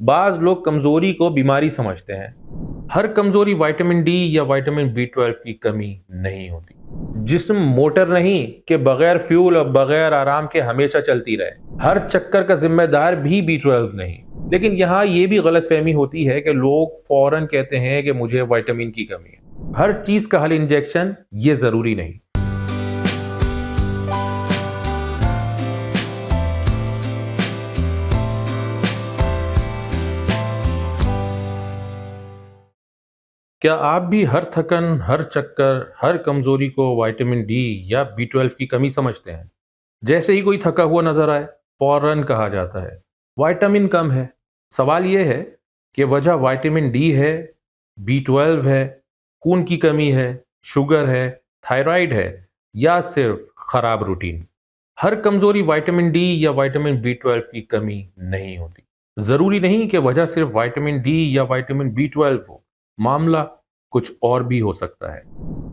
بعض लोग कमजोरी को बीमारी समझते हैं। हर कमजोरी विटामिन डी या विटामिन बी 12 की कमी नहीं होती। जिस्म मोटर नहीं कि बगैर फ्यूल और बगैर आराम के हमेशा चलती रहे। हर चक्कर का जिम्मेदार भी बी 12 नहीं। लेकिन यहाँ ये भी गलतफहमी होती है कि लोग फौरन कहते हैं कि मुझे विटामिन की कमी है। हर चीज का हल इंजेक्शन ये जरूरी नहीं। क्या आप भी हर थकन, हर चक्कर, हर कमजोरी को विटामिन डी या बी 12 की कमी समझते हैं? जैसे ही कोई थका हुआ नजर आए, फौरन कहा जाता है विटामिन कम है। सवाल यह है कि वजह विटामिन डी है, बी 12 है, खून की कमी है, शुगर है, थायराइड है, या सिर्फ खराब रूटीन? हर कमजोरी विटामिन डी या विटामिन बी 12 की कमी नहीं होती। जरूरी नहीं कि वजह सिर्फ विटामिन डी या विटामिन बी 12 हो, मामला कुछ और भी हो सकता है।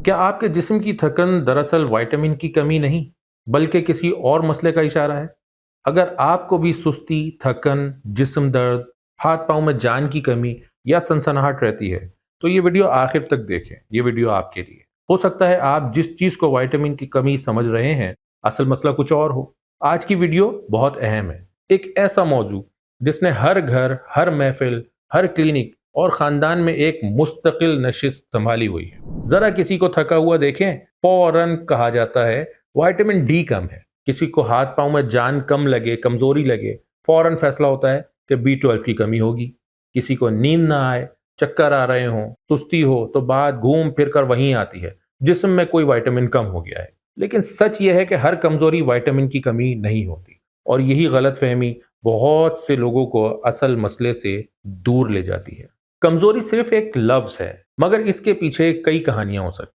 क्या आपके जिस्म की थकन दरअसल विटामिन की कमी नहीं, बल्कि किसी और मसले का इशारा है? अगर आपको भी सुस्ती, थकन, जिस्म दर्द, हाथ पांव में जान की कमी या सनसनाहट रहती है, तो ये वीडियो आखिर तक देखें। ये वीडियो आपके लिए हो सकता है। आप जिस चीज को विटामिन की कमी समझ रहे हैं, असल मसला कुछ और हो। आज की वीडियो बहुत अहम है। एक ऐसा मौजू जिसने हर घर, हर महफिल, हर क्लिनिक और खानदान में एक मुस्तकिल नशिस्त संभाली हुई है। जरा किसी को थका हुआ देखें, फौरन कहा जाता है विटामिन डी कम है। किसी को हाथ पांव में जान कम लगे, कमजोरी लगे, फौरन फैसला होता है कि बी 12 की कमी होगी। किसी को नींद ना आए, चक्कर आ रहे हों, सुस्ती हो, तो बात घूम फिर कर वहीं आती है, जिस्म में कोई विटामिन कम हो गया है। लेकिन सच यह है कि हर कमजोरी विटामिन की कमी नहीं होती, और यही गलतफहमी बहुत से लोगों को असल मसले से दूर ले जाती है। कमजोरी सिर्फ एक लफ्ज है, मगर इसके पीछे कई कहानियां हो सकती।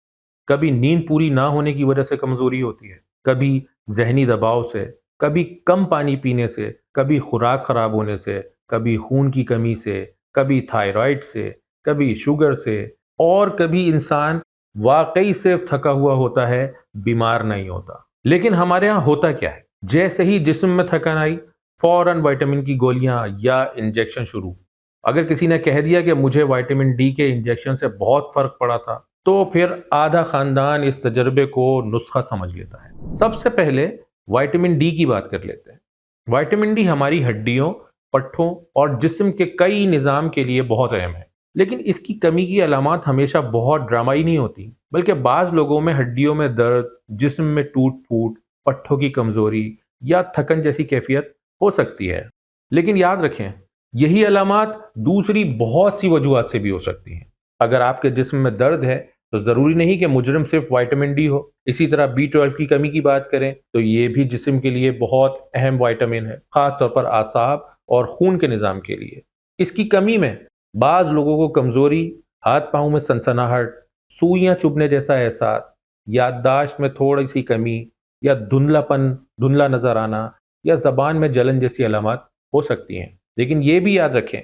कभी नींद पूरी ना होने की वजह से कमजोरी होती है, कभी जहनी दबाव से, कभी कम पानी पीने से, कभी खुराक खराब होने से, कभी खून की कमी से, कभी थायराइड से, कभी शुगर से, और कभी इंसान वाकई सिर्फ थका हुआ होता है, बीमार नहीं होता। लेकिन हमारे यहाँ होता क्या है? जैसे ही जिस्म में थकान आई, फौरन विटामिन की गोलियां या इंजेक्शन शुरू। अगर किसी ने कह दिया कि मुझे विटामिन डी के इंजेक्शन से बहुत फर्क पड़ा था, तो फिर आधा खानदान इस तजर्बे को नुस्खा समझ लेता है। सबसे पहले विटामिन डी की बात कर लेते हैं। विटामिन डी हमारी हड्डियों, पट्ठों और जिस्म के कई निज़ाम के लिए बहुत अहम है। लेकिन इसकी कमी की अलामत हमेशा बहुत ड्रामाई नहीं होती, बल्कि बाज़ लोगों में हड्डियों में दर्द, जिस्म में टूट फूट, पट्ठों की कमजोरी या थकन जैसी कैफियत हो सकती है। लेकिन याद रखें, यही अलामत दूसरी बहुत सी वजूहत से भी हो सकती हैं। अगर आपके जिस्म में दर्द है, तो ज़रूरी नहीं कि मुजरिम सिर्फ विटामिन डी हो। इसी तरह बी 12 की कमी की बात करें, तो ये भी जिस्म के लिए बहुत अहम विटामिन है, खास तौर पर आसाब और खून के निज़ाम के लिए। इसकी कमी में बाज़ लोगों को कमज़ोरी, हाथ पाँव में सनसनाहट, सुइयां चुभने जैसा एहसास, याददाश्त में थोड़ी सी कमी, या धुंधला नजर आना, या जबान में जलन जैसी अलामत हो सकती हैं। लेकिन ये भी याद रखें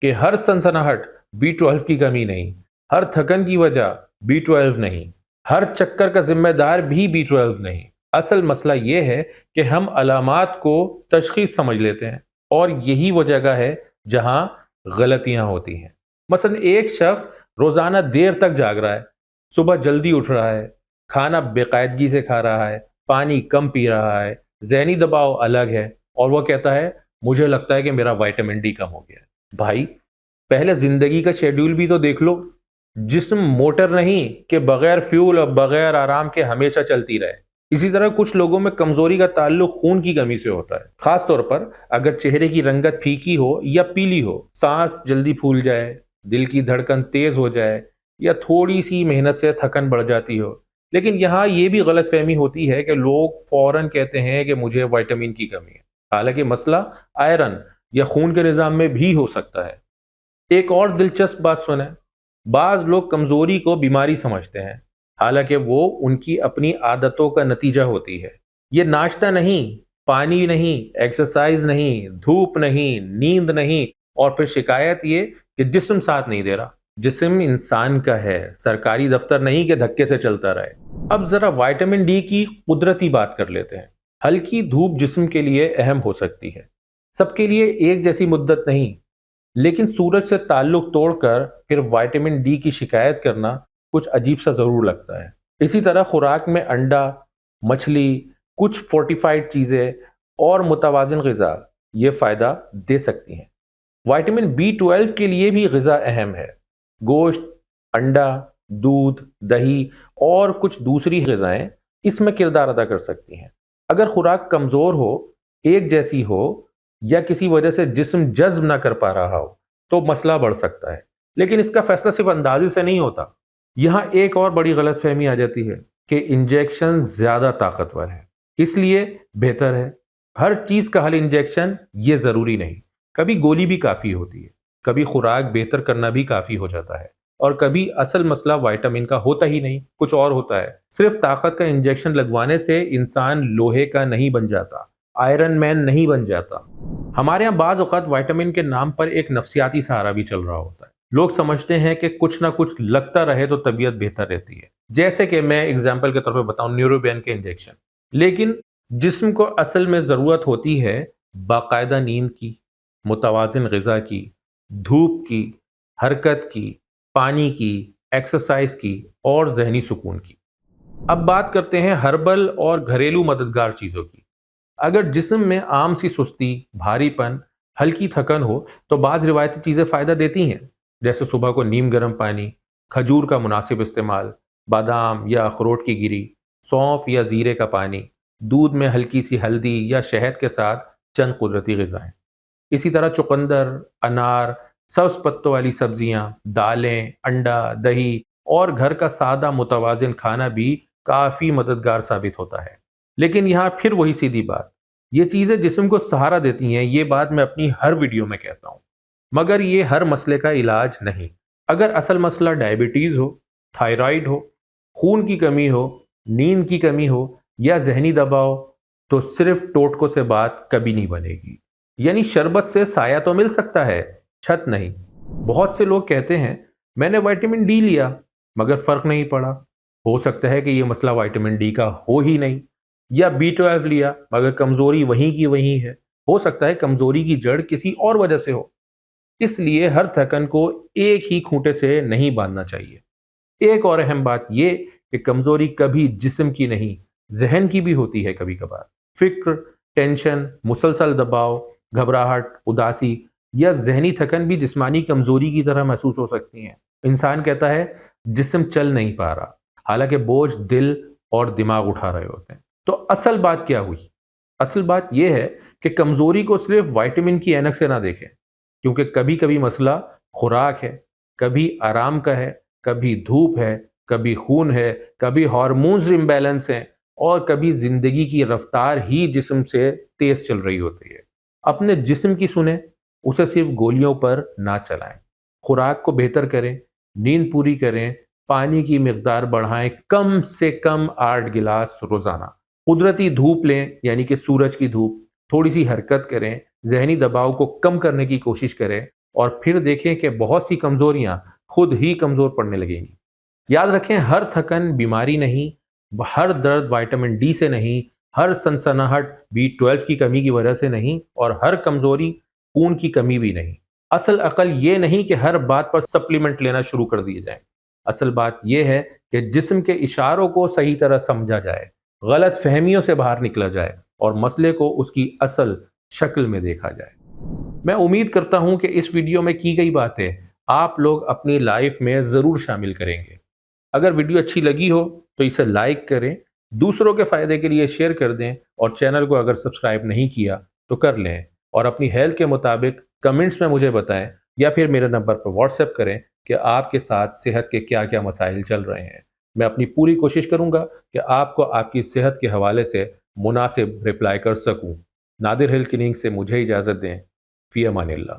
कि हर सनसनाहट बी 12 की कमी नहीं, हर थकन की वजह बी 12 नहीं, हर चक्कर का जिम्मेदार भी बी 12 नहीं। असल मसला ये है कि हम अलामात को तशखीस समझ लेते हैं, और यही वो जगह है जहां गलतियां होती हैं। मसलन एक शख्स रोजाना देर तक जाग रहा है, सुबह जल्दी उठ रहा है, खाना बेकायदगी से खा रहा है, पानी कम पी रहा है, जहनी दबाव अलग है, और वो कहता है मुझे लगता है कि मेरा विटामिन डी कम हो गया है। भाई, पहले जिंदगी का शेड्यूल भी तो देख लो। जिस्म मोटर नहीं कि बगैर फ्यूल और बगैर आराम के हमेशा चलती रहे। इसी तरह कुछ लोगों में कमजोरी का ताल्लुक खून की कमी से होता है, खास तौर पर अगर चेहरे की रंगत फीकी हो या पीली हो, सांस जल्दी फूल जाए, दिल की धड़कन तेज हो जाए, या थोड़ी सी मेहनत से थकन बढ़ जाती हो। लेकिन यहाँ ये भी गलतफहमी होती है कि लोग फौरन कहते हैं कि मुझे विटामिन की कमी है, हालांकि मसला आयरन या खून के निज़ाम में भी हो सकता है। एक और दिलचस्प बात सुने, बाज लोग कमजोरी को बीमारी समझते हैं, हालांकि वो उनकी अपनी आदतों का नतीजा होती है। ये नाश्ता नहीं, पानी नहीं, एक्सरसाइज नहीं, धूप नहीं, नींद नहीं, और फिर शिकायत ये कि जिस्म साथ नहीं दे रहा। जिस्म इंसान का है, सरकारी दफ्तर नहीं कि धक्के से चलता रहे। अब जरा विटामिन डी की कुदरती बात कर लेते हैं। हल्की धूप जिस्म के लिए अहम हो सकती है, सबके लिए एक जैसी मुद्दत नहीं। لیکن سورج سے تعلق توڑ کر پھر وائٹامن ڈی کی شکایت کرنا کچھ عجیب سا ضرور لگتا ہے۔ اسی طرح خوراک میں انڈا، مچھلی، کچھ فورٹیفائڈ چیزیں اور متوازن غذا یہ فائدہ دے سکتی ہیں۔ وائٹامن B12 کے لیے بھی غذا اہم ہے۔ گوشت، انڈا، دودھ، دہی اور کچھ دوسری غذائیں اس میں کردار ادا کر سکتی ہیں۔ اگر خوراک کمزور ہو، ایک جیسی ہو یا کسی وجہ سے جسم جذب نہ کر پا رہا ہو تو مسئلہ بڑھ سکتا ہے، لیکن اس کا فیصلہ صرف اندازے سے نہیں ہوتا۔ یہاں ایک اور بڑی غلط فہمی آ جاتی ہے کہ انجیکشن زیادہ طاقتور ہے، اس لیے بہتر ہے۔ ہر چیز کا حل انجیکشن یہ ضروری نہیں، کبھی گولی بھی کافی ہوتی ہے، کبھی خوراک بہتر کرنا بھی کافی ہو جاتا ہے، اور کبھی اصل مسئلہ وائٹامن کا ہوتا ہی نہیں، کچھ اور ہوتا ہے۔ صرف طاقت کا انجیکشن لگوانے سے انسان لوہے کا نہیں بن جاتا، آئرن مین نہیں بن جاتا۔ ہمارے یہاں بعض اوقات وائٹامن کے نام پر ایک نفسیاتی سہارا بھی چل رہا ہوتا ہے۔ لوگ سمجھتے ہیں کہ کچھ نہ کچھ لگتا رہے تو طبیعت بہتر رہتی ہے، جیسے کہ میں اگزامپل کے طور پہ بتاؤں نیوروبین کے انجیکشن۔ لیکن جسم کو اصل میں ضرورت ہوتی ہے باقاعدہ نیند کی، متوازن غذا کی، دھوپ کی، حرکت کی، پانی کی، ایکسرسائز کی اور ذہنی سکون کی۔ اب بات کرتے ہیں ہربل اور گھریلو مددگار چیزوں کی۔ اگر جسم میں عام سی سستی، بھاری پن، ہلکی تھکن ہو تو بعض روایتی چیزیں فائدہ دیتی ہیں، جیسے صبح کو نیم گرم پانی، کھجور کا مناسب استعمال، بادام یا اخروٹ کی گری، سونف یا زیرے کا پانی، دودھ میں ہلکی سی ہلدی یا شہد کے ساتھ چند قدرتی غذائیں۔ اسی طرح چقندر، انار، سبز پتوں والی سبزیاں، دالیں، انڈا، دہی اور گھر کا سادہ متوازن کھانا بھی کافی مددگار ثابت ہوتا ہے۔ لیکن یہاں پھر وہی سیدھی بات، یہ چیزیں جسم کو سہارا دیتی ہیں، یہ بات میں اپنی ہر ویڈیو میں کہتا ہوں، مگر یہ ہر مسئلے کا علاج نہیں۔ اگر اصل مسئلہ ڈائبٹیز ہو، تھائرائیڈ ہو، خون کی کمی ہو، نیند کی کمی ہو یا ذہنی دباؤ، تو صرف ٹوٹکوں سے بات کبھی نہیں بنے گی۔ یعنی شربت سے سایہ تو مل سکتا ہے، چھت نہیں۔ بہت سے لوگ کہتے ہیں میں نے وائٹامن ڈی لیا مگر فرق نہیں پڑا۔ ہو سکتا ہے کہ یہ مسئلہ وائٹامن ڈی کا ہو ہی نہیں، یا B12 لیا مگر کمزوری وہیں کی وہیں ہے۔ ہو سکتا ہے کمزوری کی جڑ کسی اور وجہ سے ہو۔ اس لیے ہر تھکن کو ایک ہی کھوٹے سے نہیں باندھنا چاہیے۔ ایک اور اہم بات یہ کہ کمزوری کبھی جسم کی نہیں، ذہن کی بھی ہوتی ہے۔ کبھی کبھار فکر، ٹینشن، مسلسل دباؤ، گھبراہٹ، اداسی یا ذہنی تھکن بھی جسمانی کمزوری کی طرح محسوس ہو سکتی ہیں۔ انسان کہتا ہے جسم چل نہیں پا رہا، حالانکہ بوجھ دل اور دماغ اٹھا رہے ہوتے ہیں۔ تو اصل بات کیا ہوئی؟ اصل بات یہ ہے کہ کمزوری کو صرف وائٹامن کی اینک سے نہ دیکھیں، کیونکہ کبھی کبھی مسئلہ خوراک ہے، کبھی آرام کا ہے، کبھی دھوپ ہے، کبھی خون ہے، کبھی ہارمونز امبیلنس ہیں، اور کبھی زندگی کی رفتار ہی جسم سے تیز چل رہی ہوتی ہے۔ اپنے جسم کی سنیں، اسے صرف گولیوں پر نہ چلائیں۔ خوراک کو بہتر کریں، نیند پوری کریں، پانی کی مقدار بڑھائیں، کم سے کم 8 گلاس روزانہ۔ قدرتی دھوپ لیں، یعنی کہ سورج کی دھوپ، تھوڑی سی حرکت کریں، ذہنی دباؤ کو کم کرنے کی کوشش کریں، اور پھر دیکھیں کہ بہت سی کمزوریاں خود ہی کمزور پڑنے لگیں گی۔ یاد رکھیں، ہر تھکن بیماری نہیں، ہر درد وائٹامن ڈی سے نہیں، ہر سنسناہٹ B12 کی کمی کی وجہ سے نہیں، اور ہر کمزوری خون کی کمی بھی نہیں۔ اصل عقل یہ نہیں کہ ہر بات پر سپلیمنٹ لینا شروع کر دیے جائیں۔ اصل بات یہ ہے کہ جسم کے اشاروں کو صحیح طرح سمجھا جائے، غلط فہمیوں سے باہر نکلا جائے، اور مسئلے کو اس کی اصل شکل میں دیکھا جائے۔ میں امید کرتا ہوں کہ اس ویڈیو میں کی گئی باتیں آپ لوگ اپنی لائف میں ضرور شامل کریں گے۔ اگر ویڈیو اچھی لگی ہو تو اسے لائک کریں، دوسروں کے فائدے کے لیے شیئر کر دیں، اور چینل کو اگر سبسکرائب نہیں کیا تو کر لیں، اور اپنی ہیلتھ کے مطابق کمنٹس میں مجھے بتائیں، یا پھر میرے نمبر پر واٹس ایپ کریں کہ آپ کے ساتھ صحت کے کیا کیا مسائل چل رہے ہیں۔ میں اپنی پوری کوشش کروں گا کہ آپ کو آپ کی صحت کے حوالے سے مناسب رپلائی کر سکوں۔ نادر ہیلتھ کلینک سے مجھے اجازت دیں۔ فی امان اللہ۔